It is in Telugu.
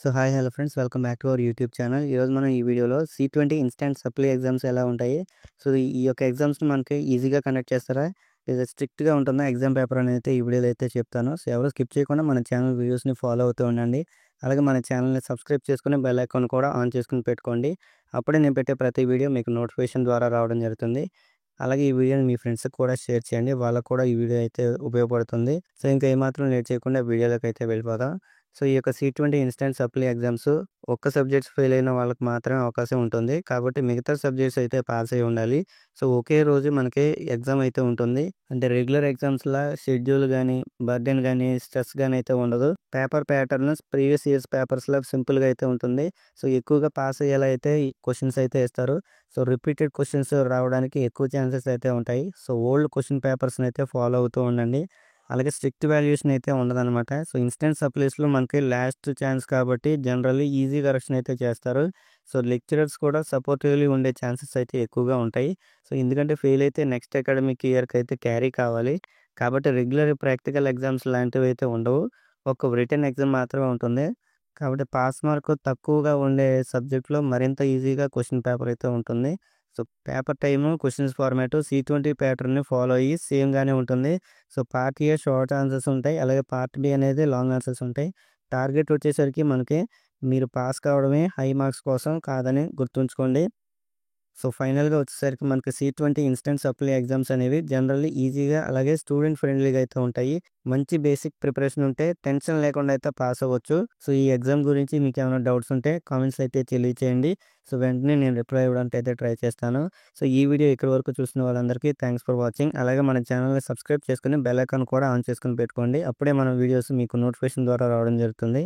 So hi hello friends, welcome back to our YouTube channel. ఈరోజు మనం ఈ వీడియోలో C20 ఇన్స్టాంట్ సప్లీ ఎగ్జామ్స్ ఎలా ఉంటాయి, సో ఈ యొక్క ఎగ్జామ్స్ని మనకి ఈజీగా కండక్ట్ చేస్తారా లేదా స్ట్రిక్ట్గా ఉంటుందా ఎగ్జామ్ పేపర్ అనేది అయితే ఈ వీడియోలో అయితే చెప్తాను. సో ఎవరు స్కిప్ చేయకుండా మన ఛానల్ వీడియోస్ని ఫాలో అవుతూ ఉండండి. అలాగే మన ఛానల్ని సబ్స్క్రైబ్ చేసుకుని బెల్ ఐకాన్ కూడా ఆన్ చేసుకుని పెట్టుకోండి. అప్పుడే నేను పెట్టే ప్రతి వీడియో మీకు నోటిఫికేషన్ ద్వారా రావడం జరుగుతుంది. అలాగే ఈ వీడియోని మీ ఫ్రెండ్స్కి కూడా షేర్ చేయండి, వాళ్ళకు కూడా ఈ వీడియో అయితే ఉపయోగపడుతుంది. సో ఇంకా ఏమాత్రం లేట్ చేయకుండా వీడియోలోకి అయితే వెళ్ళిపోదాం. సో ఈ యొక్క C20 ఇన్స్టాంట్ సప్లీ ఎగ్జామ్స్ ఒక్క సబ్జెక్ట్స్ ఫెయిల్ అయిన వాళ్ళకి మాత్రమే అవకాశం ఉంటుంది. కాబట్టి మిగతా సబ్జెక్ట్స్ అయితే పాస్ అయ్యి ఉండాలి. సో ఒకే రోజు మనకి ఎగ్జామ్ అయితే ఉంటుంది. అంటే రెగ్యులర్ ఎగ్జామ్స్‌లా షెడ్యూల్ గానీ, బర్డెన్ గానీ, స్ట్రెస్ గానీ అయితే ఉండదు. పేపర్ ప్యాటర్న్ ప్రీవియస్ ఇయర్స్ పేపర్స్‌లా సింపుల్‌గా అయితే ఉంటుంది. సో ఎక్కువగా పాస్ అయ్యేలా అయితే ఈ క్వెషన్స్ అయితే ఇస్తారు. సో రిపీటెడ్ క్వెషన్స్ రావడానికి ఎక్కువ ఛాన్సెస్ అయితే ఉంటాయి. సో ఓల్డ్ క్వెషన్ పేపర్స్‌ని అయితే ఫాలో అవుతూ ఉండండి. అలాగే స్ట్రిక్ట్ వాల్యుయేషన్ అయితే ఉండదనమాట. సో ఇన్స్టెంట్ సప్లీస్‌లో మనకి లాస్ట్ ఛాన్స్ కాబట్టి జనరల్లీ ఈజీ కరెక్షన్ అయితే చేస్తారు. సో లెక్చరర్స్ కూడా సపోర్టివ్‌లీ ఉండే ఛాన్సెస్ అయితే ఎక్కువగా ఉంటాయి. సో ఎందుకంటే ఫెయిల్ అయితే నెక్స్ట్ అకాడమిక్ ఇయర్‌కి అయితే క్యారీ కావాలి. కాబట్టి రెగ్యులర్ ప్రాక్టికల్ ఎగ్జామ్స్ లాంటివి అయితే ఉండవు. ఒక రిటన్ ఎగ్జామ్ మాత్రమే ఉంటుంది. కాబట్టి పాస్ మార్క్ తక్కువగా ఉండే సబ్జెక్ట్‌లో మరింత ఈజీగా క్వెషన్ పేపర్ అయితే ఉంటుంది. So paper time, questions format C20 ప్యాటర్న్‌ని ఫాలో అయ్యి సేమ్‌గానే ఉంటుంది. So part A short answers ఉంటాయి. అలాగే పార్ట్ బి అనేది లాంగ్ ఆన్సర్స్ ఉంటాయి. టార్గెట్ వచ్చేసరికి మనకి మీరు పాస్ కావడమే, హై మార్క్స్ కోసం కాదని గుర్తుంచుకోండి. సో ఫైనల్‌గా వచ్చేసరికి మనకి C20 ఇన్స్టెంట్ సప్లీ ఎగ్జామ్స్ అనేవి జనరల్లీ ఈజీగా అలాగే స్టూడెంట్ ఫ్రెండ్లీగా అయితే ఉంటాయి. మంచి బేసిక్ ప్రిపరేషన్ ఉంటే టెన్షన్ లేకుండా అయితే పాస్ అవ్వచ్చు. సో ఈ ఎగ్జామ్ గురించి మీకేమైనా డౌట్స్ ఉంటే కామెంట్స్ అయితే తెలియచేయండి. సో వెంటనే నేను రిప్లై ఇవ్వడానికి అయితే ట్రై చేస్తాను. సో ఈ వీడియో ఇక్కడి వరకు చూసిన వాళ్ళందరికీ థాంక్స్ ఫర్ వాచింగ్. అలాగే మన ఛానల్‌ని సబ్స్క్రైబ్ చేసుకొని బెల్ ఐకాన్ కూడా ఆన్ చేసుకొని పెట్టుకోండి. అప్పుడే మన వీడియోస్ మీకు నోటిఫికేషన్ ద్వారా రావడం జరుగుతుంది.